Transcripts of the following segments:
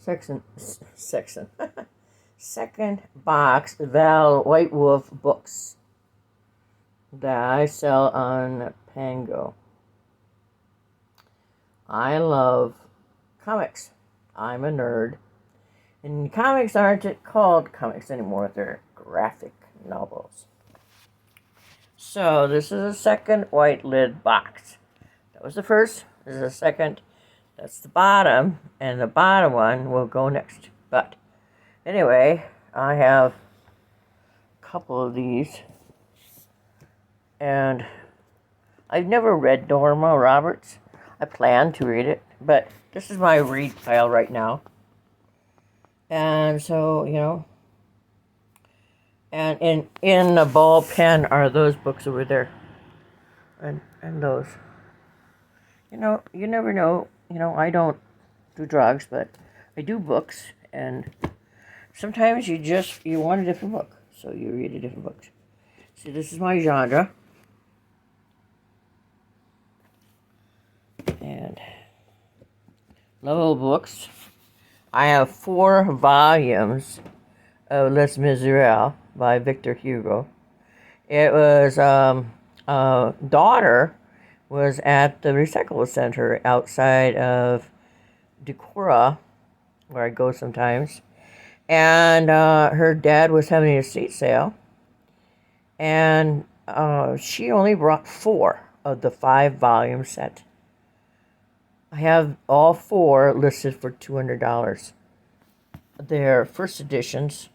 section. Second box Whitewolf books that I sell on Pango. I love comics. I'm a nerd. And comics aren't called comics anymore. They're graphic novels. So this is the second white lid box. That was the first. This is the second. That's the bottom. And the bottom one will go next. But anyway, I have a couple of these. And I've never read Norma Roberts. I plan to read it. But this is my read pile right now. And so, you know, and in a ball pen are those books over there. And those. You know, you never know. You know, I don't do drugs, but I do books. And sometimes you want a different book. So you read a different book. See, this is my genre. And level books. I have 4 volumes of Les Miserables by Victor Hugo. It was, daughter was at the recycle center outside of Decorah, where I go sometimes. And her dad was having an estate sale. And she only brought 4 of the 5-volume set. I have all 4 listed for $200. They're first editions.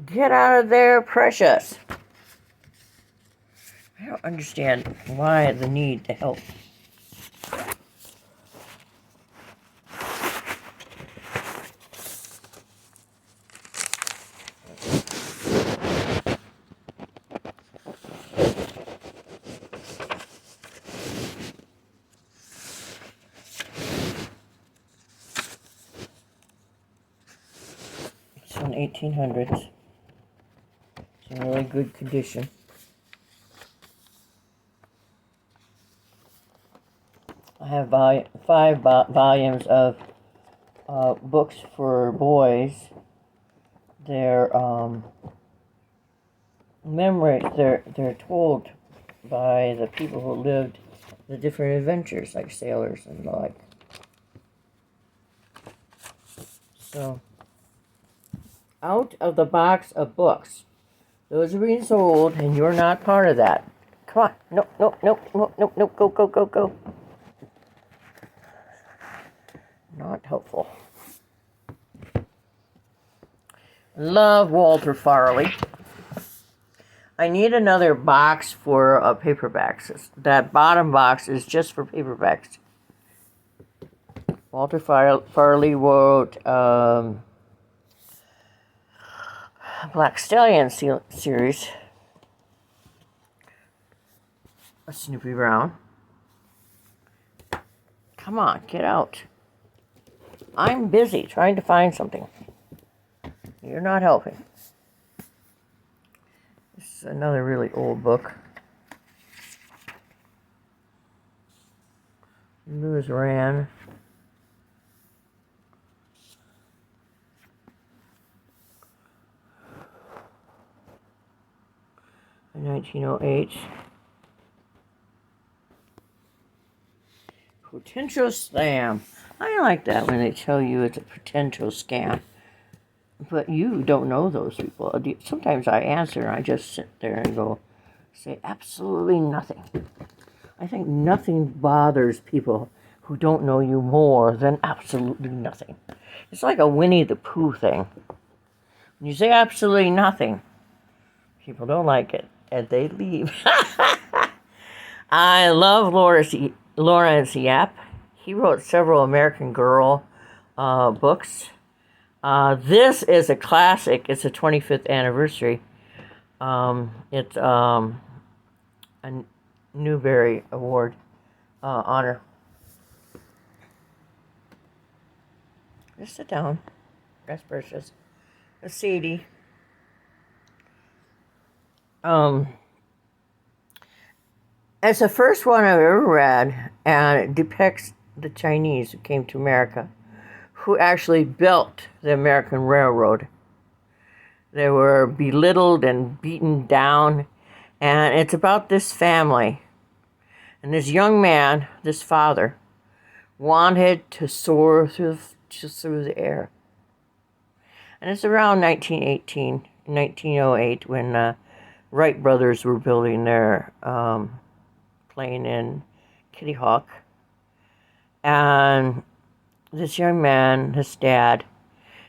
Get out of there, precious. I don't understand why the need to help. It's from 1800s. It's in really good condition. I have 5 volumes of books for boys. They're memories. They're told by the people who lived the different adventures, like sailors and the like. So, out of the box of books. Those are being sold, and you're not part of that. Come on. No, go. Not helpful. Love Walter Farley. I need another box for paperbacks. That bottom box is just for paperbacks. Walter Farley wrote Black Stallion series. Snoopy Brown. Come on, get out. I'm busy trying to find something. You're not helping. This is another really old book. Lewis Rand. In 1908. Potential scam. I like that when they tell you it's a potential scam. But you don't know those people. Sometimes I answer and I just sit there and say absolutely nothing. I think nothing bothers people who don't know you more than absolutely nothing. It's like a Winnie the Pooh thing. When you say absolutely nothing, people don't like it and they leave. I love Lawrence Yap. He wrote several American Girl books. This is a classic. It's a 25th anniversary. It's a Newbery Award honor. Just sit down. That's precious. A CD. It's the first one I've ever read, and it depicts the Chinese who came to America, who actually built the American Railroad. They were belittled and beaten down, and it's about this family. And this young man, this father, wanted to soar through the air. And it's around 1908, when Wright brothers were building their plane in Kitty Hawk. And this young man, his dad,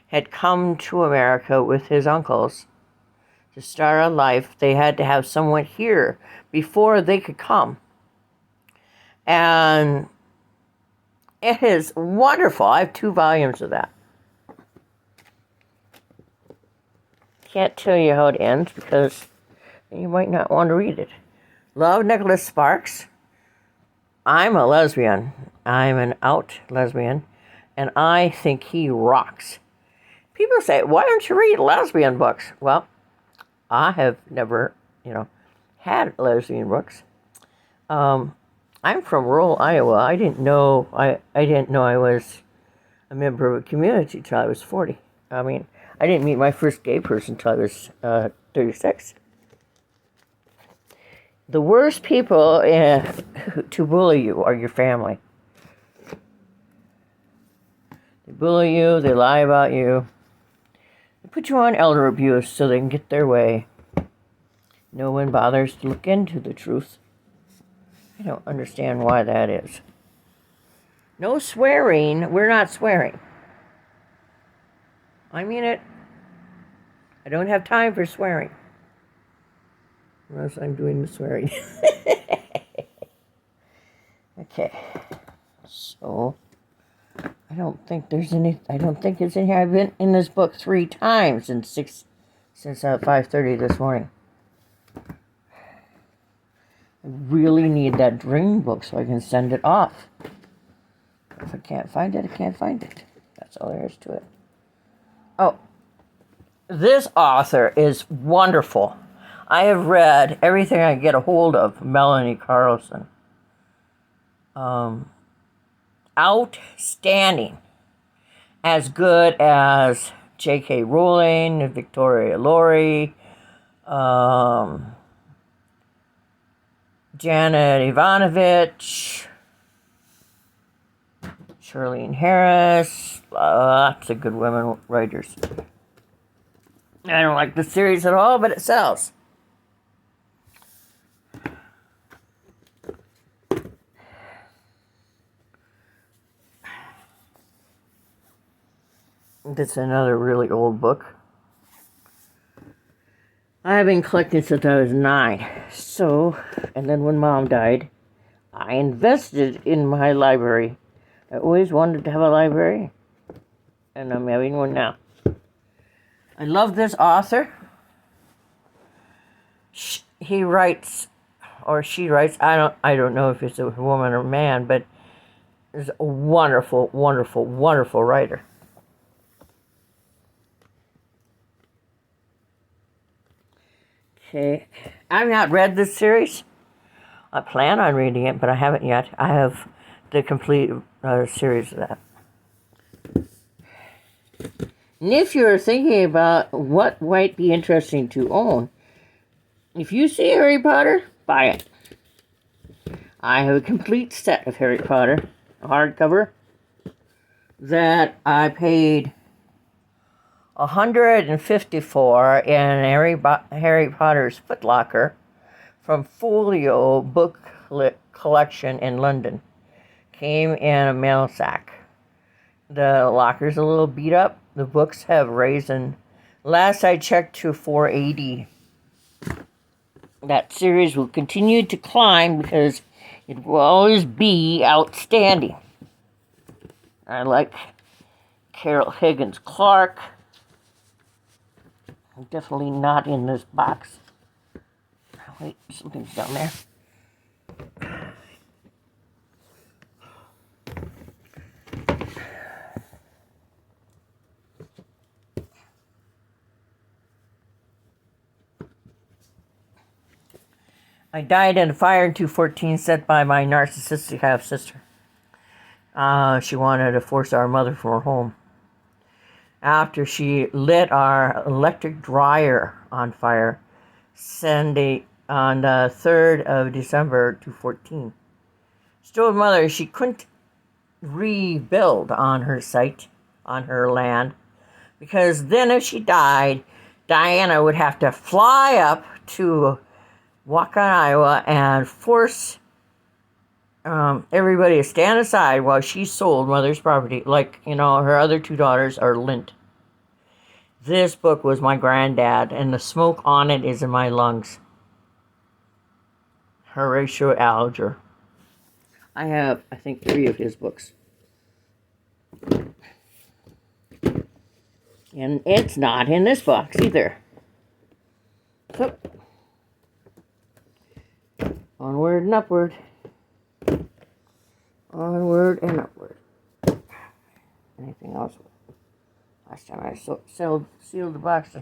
had come to America with his uncles to start a life. They had to have someone here before they could come. And it is wonderful. I have 2 volumes of that. Can't tell you how it ends because you might not want to read it. Love Nicholas Sparks. I'm a lesbian. I'm an out lesbian, and I think he rocks. People say, why don't you read lesbian books? Well, I have never, had lesbian books. I'm from rural Iowa. I didn't know I was a member of a community till I was 40. I mean, I didn't meet my first gay person till I was 36. The worst people to bully you are your family. They bully you, they lie about you. They put you on elder abuse so they can get their way. No one bothers to look into the truth. I don't understand why that is. No swearing. We're not swearing. I mean it. I don't have time for swearing. Unless I'm doing the swearing. Okay. So, I don't think it's in here. I've been in this book 3 times since 5:30 this morning. I really need that dream book so I can send it off. If I can't find it, I can't find it. That's all there is to it. Oh, this author is wonderful. I have read everything I get a hold of, Melanie Carlson. Outstanding. As good as J.K. Rowling, Victoria Laurie, Janet Ivanovich, Charlene Harris, lots of good women writers. I don't like the series at all, but it sells. This is another really old book. I've been collecting since I was 9. And then when Mom died, I invested in my library. I always wanted to have a library, and I'm having one now. I love this author. He writes, or she writes, I don't know if it's a woman or man, but is a wonderful, wonderful, wonderful writer. Okay, I've not read this series. I plan on reading it, but I haven't yet. I have the complete series of that. And if you're thinking about what might be interesting to own, if you see Harry Potter, buy it. I have a complete set of Harry Potter, a hardcover, that I paid $154 in Harry Potter's Footlocker from Folio Book Collection in London. Came in a mail sack. The locker's a little beat up. The books have risen, last I checked, to $4.80. That series will continue to climb because it will always be outstanding. I like Carol Higgins Clark. Definitely not in this box. Wait, something's down there. I died in a fire in 214 set by my narcissistic half-sister. She wanted to force our mother from her home. After she lit our electric dryer on fire Sunday on the 3rd of December 214. She told mother she couldn't rebuild on her site, on her land, because then if she died, Diana would have to fly up to Waukon, Iowa, and force everybody to stand aside while she sold mother's property. Like, her other 2 daughters are lint. This book was my granddad, and the smoke on it is in my lungs. Horatio Alger. I have, I think, 3 of his books. And it's not in this box either. So, onward and upward. Onward and upward. Anything else? Last time I sealed the box.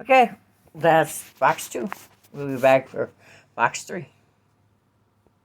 Okay, that's box 2. We'll be back for box 3.